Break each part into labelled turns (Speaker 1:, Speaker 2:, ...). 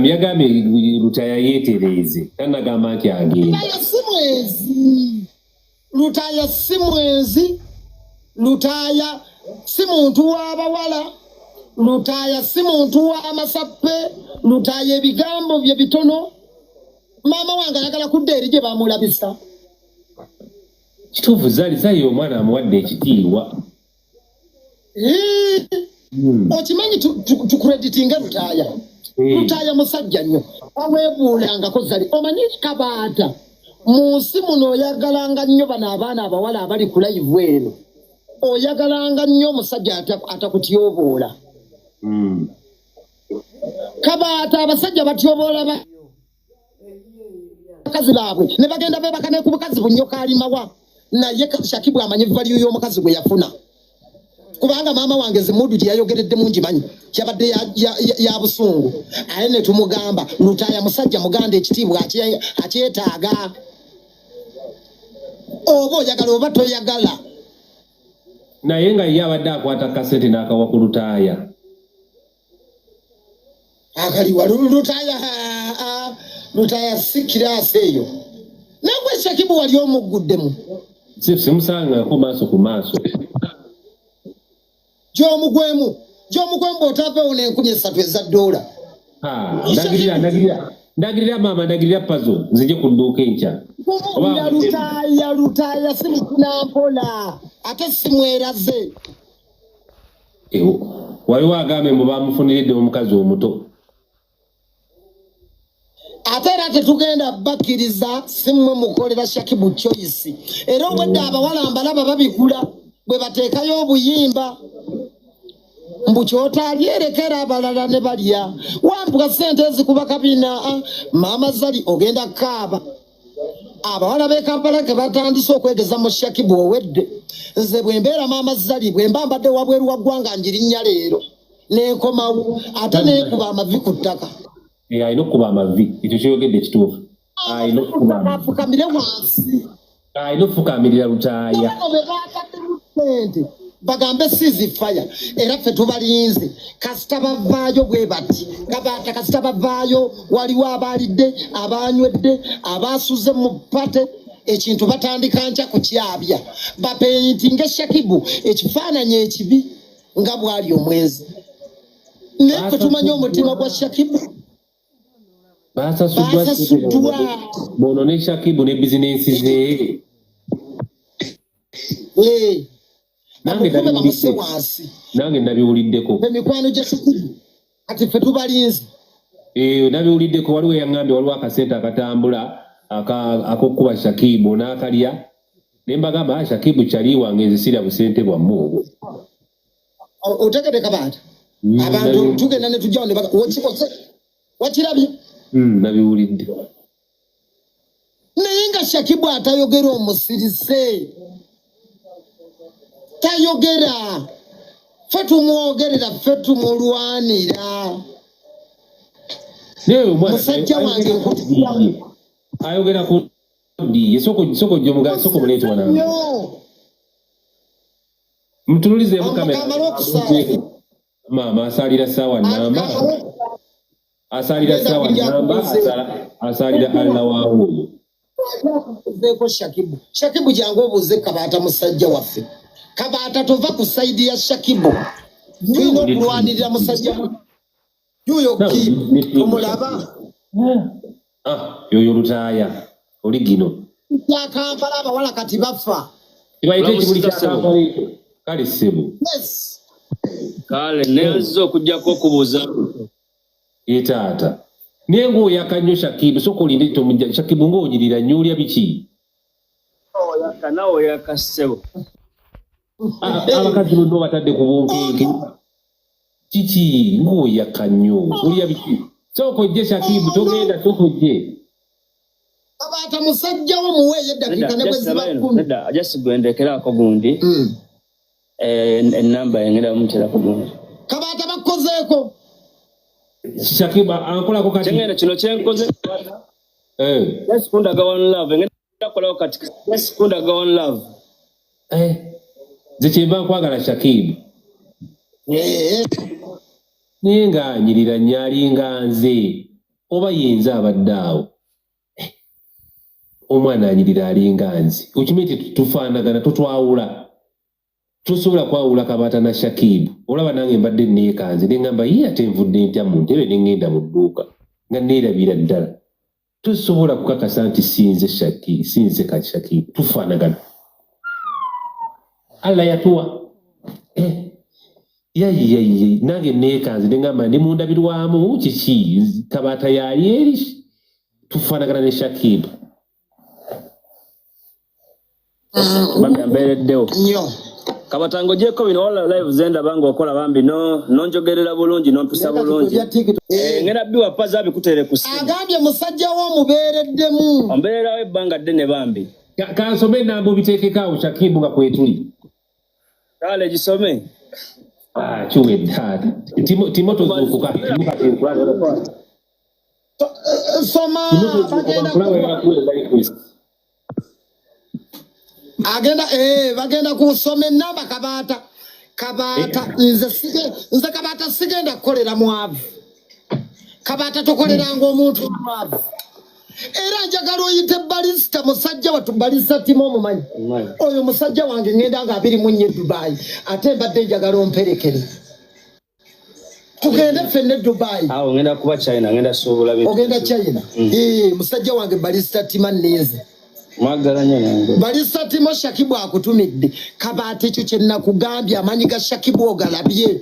Speaker 1: yagambye Lutaya yeetereze tanagamba nti agenda.
Speaker 2: Lutaya si mwezi, Lutaya si muntu w'abawala, Lutaya si muntu w'amasappe, Lutaya ebigambo bye bitono. Mama wange ayagala kudda eri gye bamulabisa.
Speaker 1: Kituufu zaali omwana amuwadde ekitiibwa.
Speaker 2: Okimanyi tukreditinga Lutaya. Lutaya musajja nnyo. Aweebuulangako zali. Omanyi Kabaata. Mu nsi muno oyagalanga nnyo bano abaana abawala abali ku live eno. Oyagalanga nnyo omusajja atakutyoboola. Kabaata abasajja batyoboola bakazi baabwe ne bagenda beebakane ku bukazi bunyoka alimawa. Naye Shakibu amanyi value y'omukazi gwe yafuna. Kubanga mama wange zimudu yayogeredde mungi manyi kyabadde ya busungu aye ne tumugamba Lutaya musajja muganda ekitiibwa akyetaaga oba oyagala oba toyagala
Speaker 1: naye nga ye abadde akwata kasete n'akawa ku Lutaya
Speaker 2: akaliwa Lutaya si kiraasi eyo nagwe Shakibu wali omuguddemu
Speaker 1: simusanga ku maaso
Speaker 2: Jomugwemu otavawo $3,000 eza dola.
Speaker 1: Ndagirira mama ndagirira pazo nzije ku dduuka enkya.
Speaker 2: Lutaya si mukunampola ate si mweraze.
Speaker 1: Waliwo agambe mu bamufuniridde omukazi omuto.
Speaker 2: Ate era tetugenda bakkiriza si mmwe mukolera Shakibu choice. Era obwedde abawala mbalaba babigula bwe bateekayo obuyimba. Mbuchota alierekera abalala ne balya wampuka sente ezikuba kabina mama zali ogenda kaaba abawala be Kampala ke batandise okwegeza mu Shakibu owedde nze bwe mbeera mama zali bwe mbambadde wabweru wa ggwanga njirinya leero n'enkomawo ate n'ekuba amavi ku ttaka
Speaker 1: ayina okuba amavi ekyo kyeyogedde kituufu ayina
Speaker 2: okufukamire wansi
Speaker 1: ayina okufukamirira Lutaya
Speaker 2: bagambe sizi fire era ffe tubalinze kasita bavaayo bwe bati Kabaata kasita bavaayo waliwo abalidde abanywedde abasuze mu pate ekintu batandika nkya kukyabya bapeintinga Shakibu ekifaananyi ekibi nga bwali omwezi neffe tumanye omutima gwa Shakibu
Speaker 1: basasuddwa bono ne Shakibu ne bizinensi ze nange nabiwuliddeko
Speaker 2: emikwano gya Shakibu ati ffe tubalinze
Speaker 1: nabiwuliddeko waliwo yaŋŋambye waliwo akasente akatambula ak'okkuba Shakibu n'akalya ne mbagamba Shakibu kyali wange ezisirya busente bwamme obwo
Speaker 2: otegedde Kabaata abantu tugenda ne tujjawo ne wakirabye
Speaker 1: nabiwulidde
Speaker 2: naye nga Shakibu atayogera omusirise tayogera ffe tumwogerera ffe tumulwanira musajja wange
Speaker 1: ayogera ku ndiye soko jomuga soko muleetwa nange mtunulizeemu kamera mama asalira sawa namba asalira alla waawo
Speaker 2: zeko Shakibu jangu obuze Kabaata musajja waffe Kabaata tova ku side ya Shakibu tulina okulwanirira musajja yuyo omulaba
Speaker 1: yoyo Lutaya oli gino
Speaker 2: ya Kampala abawala kati bafa
Speaker 1: tibayite ekibuli kya Kampala kale ssebo
Speaker 3: kale nezo okujjako okubuuza
Speaker 1: taata naye ng'oyaka nnyo Shakibu soka olinde tomujja Shakibu ng'onyirira nnyo olya biki
Speaker 3: oyaka nawe oyaka ssebo
Speaker 1: abakazi bonna batadde ku bunkenke kiki ng'oyaka nnyo olya biki soka ojje Shakibu togenda soka ojje
Speaker 2: Kabaata musajja wo muweeyo eddakiika ne bwe ziba 10
Speaker 3: just gwendekeraako gundi ennamba engenda muterako gundi
Speaker 2: Kabaata bakozeeko
Speaker 1: Shakibu ankolako kati
Speaker 3: kyengenda kino kyenkoze sekundaga one love engenda kolako kati sekundaga one love
Speaker 1: ze kyemba nkwagala Shakibu naye nga anyirira nnyo alinga nze oba yenza abaddaawo omwana anyirira alinga nzi ukimiti tufaanagana tutwawula tusobola kwawula Kabaata na Shakibu olaba nange mbadde neekanze ne ngamba ye ate nvudde ntya mu ntebe ne ngenda mu dduuka nga neerabira ddala tusobola kukakasa nti sinze ka Shakibu tufaanagana Allah yatuwa yayi nange neekanze ne ngamba ndi mundabirwamu kiki Kabaata yali eri tufaanagana ne Shakibu
Speaker 3: bambi ambeereddewo
Speaker 2: nnyo
Speaker 3: Kabaata ng'ogyeko bino wala live zenda bango okola bambi nonjogerera bulungi nompisa bulungi ngenda biwa paza bikutere ku simu
Speaker 2: agambye musajja w'omubeereddemu
Speaker 3: ombeererawo ebbanga ddene bambi
Speaker 1: kansome enamba obiteekekaawo Shakibu nga kwetuli
Speaker 3: kale gisome
Speaker 1: kiwedde ate timo tozuukuka
Speaker 2: soma bagenda kusoma enamba Kabaata nze Kabaata sigenda kukolera mwavu Kabaata tokoleranga omuntu mwavu era njagala oyite Balista musajja watu Balista Timo omumanyi oyo musajja wange ngenda nga 21 Dubai ate mbadde njagala omperekere tugende ffenne Dubai
Speaker 3: awo ngenda kuba China ngenda suubula bintu
Speaker 2: ogenda China musajja wange Balista Timo nneeze
Speaker 3: mwagala nnyo nange
Speaker 2: Balista Timo Shakibu akutumidde Kabaata ekyo kye nakugambye amanyi ga Shakibu ogalabye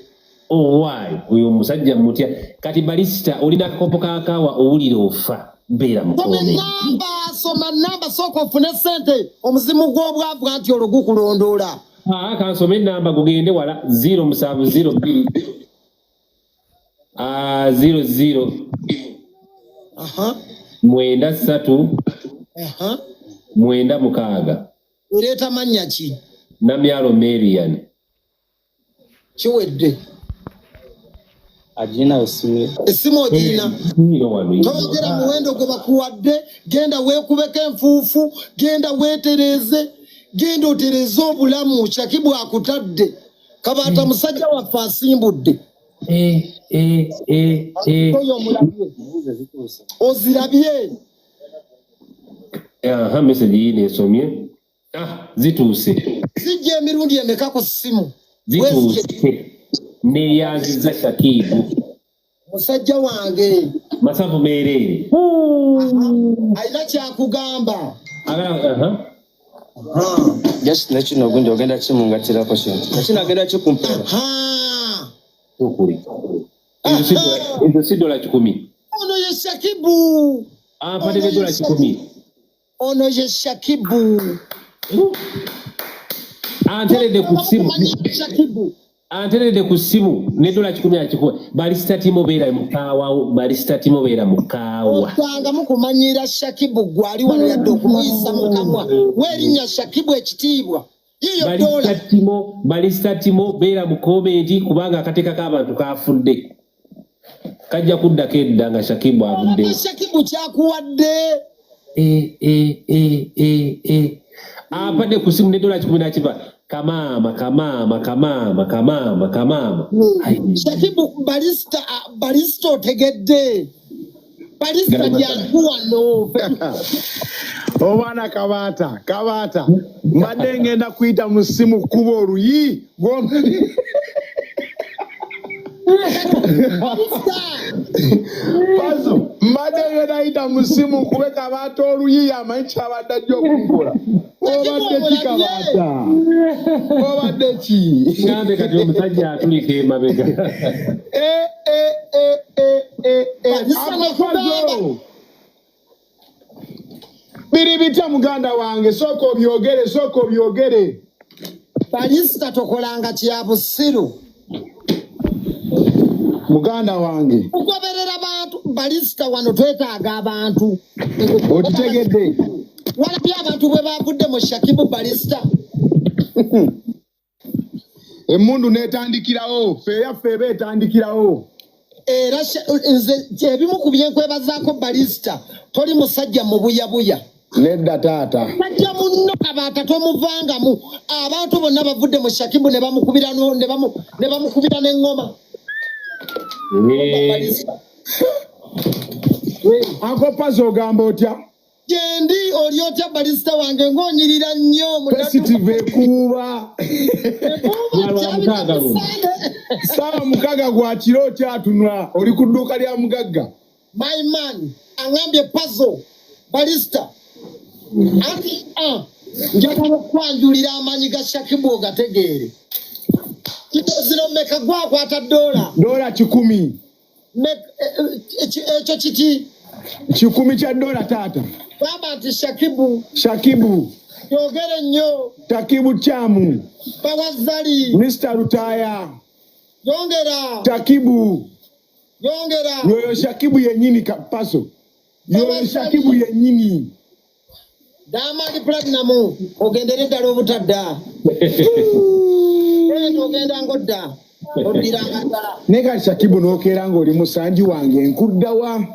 Speaker 1: why uyo musajja mutya kati Balista olina akakopo kakaawa owulira ofa mbeera mukomi
Speaker 2: soma namba sooka ofune ssente omuzimu gw'obwavu anti olwo gukulondoola
Speaker 1: kansome enamba gugende wala 0702 00 93 96
Speaker 2: oleeta mannya ki
Speaker 1: Namyalo Marian
Speaker 2: kiwedde
Speaker 3: agina
Speaker 2: essimu ogirina togera muwendo gwe bakuwadde genda weekubeko enfuufu genda weetereeze genda otereeze obulamu Shakibu akutadde Kabaata musajja waffe asimbudde oyo omulabye ozirabye
Speaker 1: message yine esomye zituuse
Speaker 2: zijja emirundi emeka ku ssimu
Speaker 1: zituuse neyanziza Shakibu
Speaker 2: musajja wange
Speaker 1: Masavu Meerere
Speaker 2: alina kyakugamba
Speaker 3: just nekino gundi ogenda kimungatirako kintu nakino agenda kikumpera
Speaker 1: okuli ezo si dola 10
Speaker 2: ono ye Shakibu
Speaker 1: padde dola 10
Speaker 2: ono ye Shakibu
Speaker 1: anteredde ku ssimu
Speaker 2: Shakibu
Speaker 1: anteredde ku ssimu ne dola 10 akikuwa Balista Timo beera mukaawa Balista Timo beera mukaawa
Speaker 2: otanga mukumanyira Shakibu gwali wano yadde okumuyisa mukamwa werinnya Shakibu ekitiibwa yiyo dola
Speaker 1: Balista Timo beera mu komenti kubanga akateeka k'abantu kafudde kajja kuddako edda nga Shakibu avudde
Speaker 2: Shakibu kyakuwadde
Speaker 1: apadde ku ssimu ne dola 10 nakiva kamama
Speaker 2: Shakibu Balista otegedde Balista lyakuwano
Speaker 4: Obwana Kabaata mbadde ngenda kuyita mu ssimu kuba oluyi Pazo mbadde ngenda yita mu ssimu kube Kabaata oluyi amanyi kyabadde ajja okunkola obadde ki Kabaata obadde ki
Speaker 1: ngambe kati omusajja atulika emabega
Speaker 4: biri bitya muganda wange sooka obyogere
Speaker 2: Balista tokolanga kya busiru
Speaker 4: muganda wange
Speaker 2: okugoberera abantu Balista wano twetaaga abantu
Speaker 4: okitegedde
Speaker 2: walabye abantu bwe bavudde mu Shakibu Balista
Speaker 4: emmundu n'etandikirawo feyaffe eba etandikirawo
Speaker 2: era nze ebimu ku byenkwebazaako Balista toli musajja mu buyabuya
Speaker 4: nedda taata
Speaker 2: sajja munno Kabaata tomuvangamu abantu bonna bavudde mu Shakibu ne bamukubira n'eŋŋoma
Speaker 4: Ako Puzzle ogamba otya?
Speaker 2: Jendi oliotya Balista wange ngonyirira nnyo
Speaker 4: Positive ekuuba. Sawa mukaga gwa kiro kyatunula oli ku dduuka lya mugagga.
Speaker 2: My man angambye Puzzle Balista ati njagala okwanjulira amanyi ga Shakibu ogategeere. Zino meka gwakwata $1.
Speaker 4: $100.
Speaker 2: Ekyo kiti
Speaker 4: $10 kya $1 taata.
Speaker 2: baba nti Shakibu yogere nnyo.
Speaker 4: Takibu Kyamu.
Speaker 2: Bawazali
Speaker 4: Mr. Rutaya.
Speaker 2: yongera
Speaker 4: Takibu.
Speaker 2: yongera
Speaker 4: Yoyo Shakibu yennyini Puzzle. Yoyo Shakibu yennyini.
Speaker 2: Diamond Platinum ogendere ddala obutadda. Ogenda ngodda oddiranga ddala.
Speaker 4: Nega Shakibu n'okeera ng'oli musanji wange nkuddawa.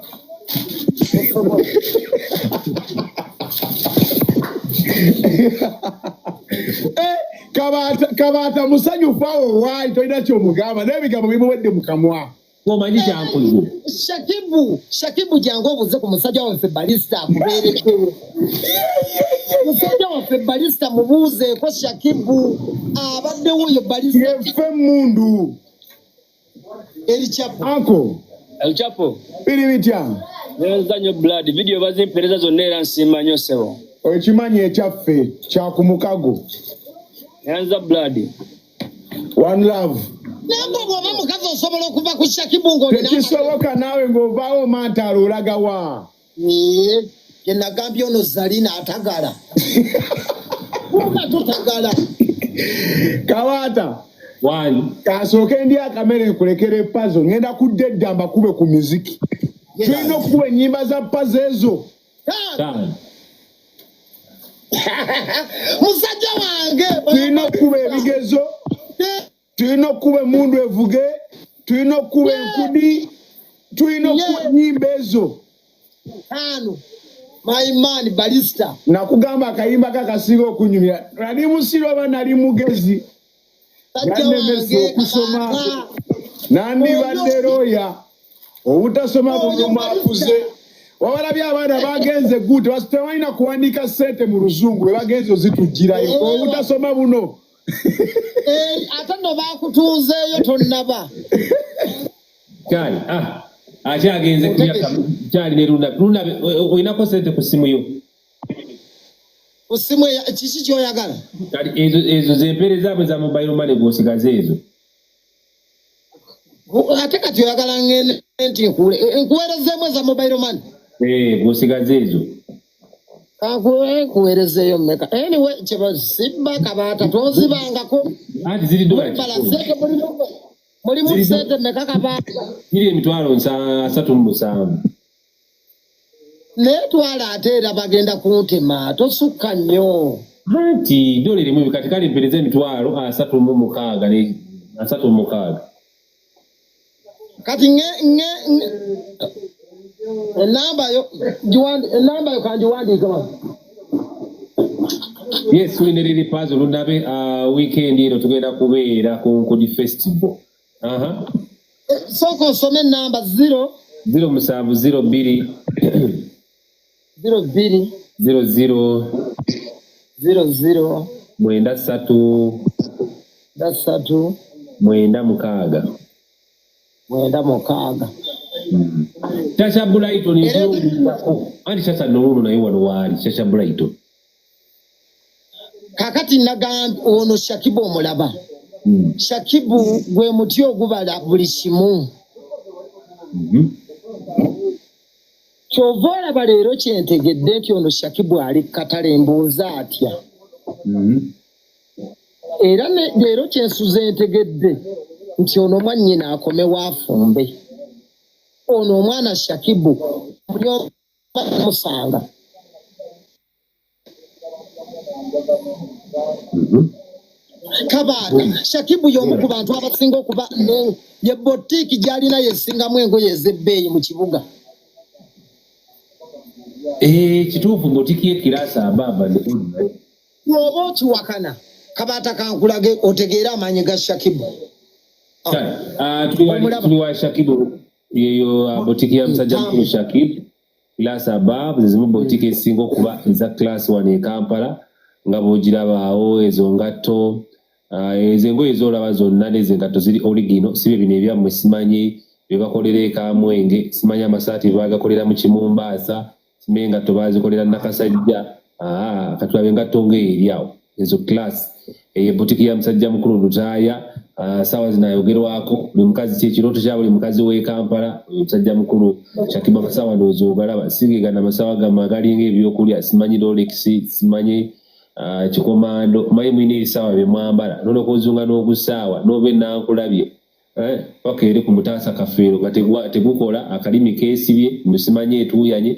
Speaker 4: Kabata musanyufu awo waali tolina ky'omugamba n'ebigambo bimuwedde mu kamwa.
Speaker 1: Omanyi kyankoze.
Speaker 2: Shakibu jangu obuze ku musajja waffe Balista akubeereko. Musajja waffe Balista mubuuzeeko Shakibu abaddewo oyo Balista.
Speaker 4: Yefe mundu.
Speaker 2: Erichapo.
Speaker 4: Anko.
Speaker 3: El Chapo.
Speaker 4: Biri bitya.
Speaker 3: Neza nnyo blood video bazimpereza zonna era nsiima nnyo ssebo.
Speaker 4: Okimanyi ekyaffe kya ku mukago.
Speaker 3: Nyanza blood.
Speaker 4: One love.
Speaker 2: Nembo bw'oba mukazi osobola okuva ku Shakibu ng'olina.
Speaker 4: Tekisoboka naawe ng'ovaawo Mantalo olaga wa.
Speaker 2: Ye nagambye ono Zalina atagala. Tutagala.
Speaker 4: Kawaata.
Speaker 1: Wani.
Speaker 4: Kasooke ndi akamere nkulekere Puzzle ngenda kudda eddamba kube ku muziki. Tulina okuba ennyimba za Puzzle ezo.
Speaker 2: Musajja wange.
Speaker 4: Tulina okuba ebigezo. Tulina okuba emundu evuge. Tulina okuba enkudi. Tulina okuba ennyimba ezo.
Speaker 2: My man Balista.
Speaker 4: Nakugamba akayimba kakasinga okunyumira. Nali musiru oba nali mugezi. Nanemesa okusoma. Nandibadde looya. Obutasoma buluma akuze. Wabalabye abaana bagenze gute tebalina kuwandiika ssente mu luzungu bwe bagenze ozitugirayo. Obutasoma buno.
Speaker 2: Ate no bakutunzeeyo tonnaba.
Speaker 1: Kyali akyagenze kuyaka kyali ne luna olinako ssente ku ssimu yo.
Speaker 2: Ku ssimu kiki ky'oyagala?
Speaker 1: Kali ezo zempeereza bwe za mobile money gw'osigaze ezo.
Speaker 2: Ate kati oyagala ngende nti nkuweerezeemu eza mobile money?
Speaker 1: Gw'osigaze ezo.
Speaker 2: Nkuweerezeeyo mmeka? Anyway sibba Kabaata tozibangako.
Speaker 1: Anti ziri $100.
Speaker 2: Mulimu ssente mmeka Kabaata?
Speaker 1: Ziri $37.
Speaker 2: Neetwala ate era bagenda kuntema tosukka nnyo.
Speaker 1: Anti dola erimu kati kale mpereza $36.
Speaker 2: Kati enamba yo kangiwandiika.
Speaker 1: Yes, winereri Puzzle lunabe weekend eno tugenda kubeera ku Nkudi Festival.
Speaker 2: Soko osome enamba
Speaker 1: 0702
Speaker 2: 00 93 96.
Speaker 1: Chacha Brighton anti Chacha Nuru naye wano waali Chacha Brighton.
Speaker 2: Kakati nagamba ono Shakibu omulaba. Shakibu gwe muti ogubala buli kimu. Kyova olaba leero kyentegedde nti ono Shakibu ali katale mbuuza atya. Era leero kyensuze entegedde nti ono mwannyina akomewo afumbe. Ono omwana Shakibu musanga. Kabaata Shakibu y'omu ku bantu abasinga okuba ye botiki gy'alina yesingamu engoye ez'ebbeeyi mu kibuga.
Speaker 1: Kituufu botiki y'ekiraasa ababa
Speaker 2: Bw'oba okiwakana Kabaata kankulage otegeere amaanyi ga Shakibu.
Speaker 1: Tuli wa Shakibu yeyo botiki ya musajja mukulu Shakibu. class above zimu boutique esinga okuba eza class 1 e Kampala nga bwogirabaawo ezo ngatto ezo engoye z'olaba zonna n'ezo engatto ziri original sibe bino ebyammwe simanyi bye bakolera e Kamwenge simanyi amasaati bagakolera mu Kimumbaasa simanyi engatto bazikolera Nakasajja katulabe engatto ng'eryawo ezo class eyo boutique ya musajja mukulu Lutaaya sawa zinayogerwako buli mukazi kyekirooto kya buli mukazi w'e Kampala musajja mukulu Shakiba masawa ndowooza sigigana masawa gamwe agalinga ebyokulya simanyi Rolex simanyi kikomando mayi mwine ebisawa bye mwambala nolokozunga n'ogusaawa n'obe nankulabye paka eri ku mutaasa kafeero nga tegukola akalimi keesibye musimanyi etuuyanye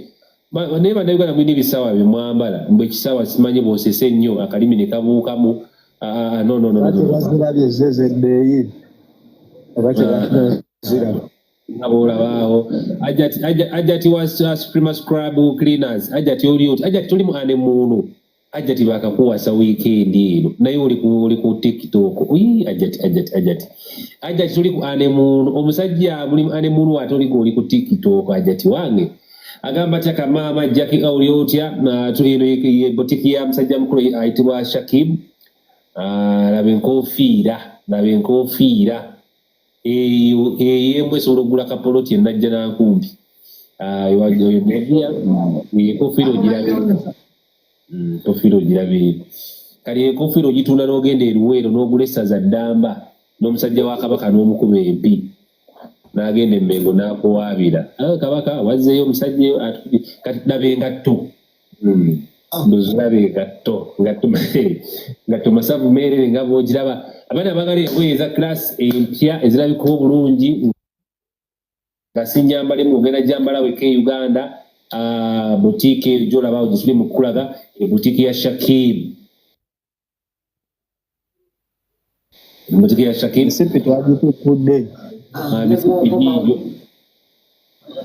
Speaker 1: naye bannayuganda mwine ebisawa bye mwambala mbwe ekisaawa simanyi bw'osese nnyo akalimi ne kabuukamu
Speaker 5: bazirabye zezeddeeyi
Speaker 1: abolabaawo ajati wa Suprema Scrub Cleaners ajati oli oti ajati tuli mu anemuunu ajati bakakuwasa weekend eno naye oli ku TikTok ajati tuli ku anemuunu omusajja buli mu anemuunu ate oli ku TikTok ajati wange agamba taka mama Jackie oli otya tulino ye boutique ya musajja mukulu ayitibwa Shakib laba enkofiira eyo eyembwe esobola okugula kapoloti enajja nankumbi enkofiira ogirabe kale enkofiira ogitunda n'ogenda eruweero n'ogula essaza ddamba n'omusajja wa Kabaka n'omukuba empi n'agenda Emmengo n'akuwaabira Kabaka wazzeeyo omusajja kati laba engatto ndozulabe ngatto masavu meerere nga bwogiraba abaana bagala engoye eza class empya ezirabika obulungi nga si nyambalemu ogenda gyambalawo eka e Uganda boutique gyolabaawo gisuli mu kulaga boutique ya Shakib
Speaker 5: misipi twagitukudde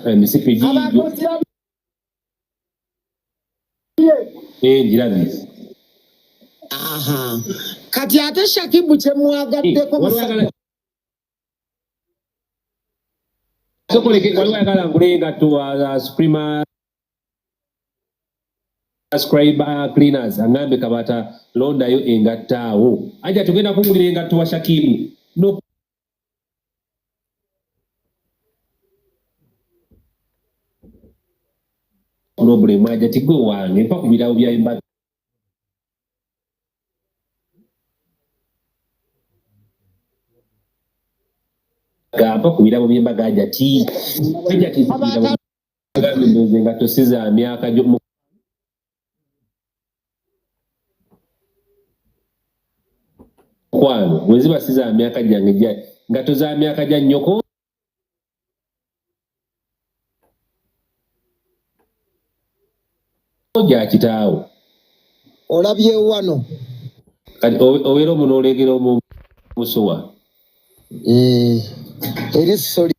Speaker 1: emisipi giigyo njirabi
Speaker 2: kati ate Shakibu kyemwagaddeko
Speaker 1: waliwo ayagala ngule engatto Suprema Scrub Cleaners aŋŋambe Kabata londayo engattaawo ajja tugenda kugulira engatto wa Shakibu no problem ajja tigwe wange mpa ku birawo bya embaga mpa ku birabo by'embaga ajja ti ndoze engatto si za myaka kwano bweziba si za myaka gyange ngatto za myaka gya nnyoko gya kitaawo
Speaker 2: olabye wano
Speaker 1: kati obeera omunoolengera omusuwa
Speaker 2: eri soli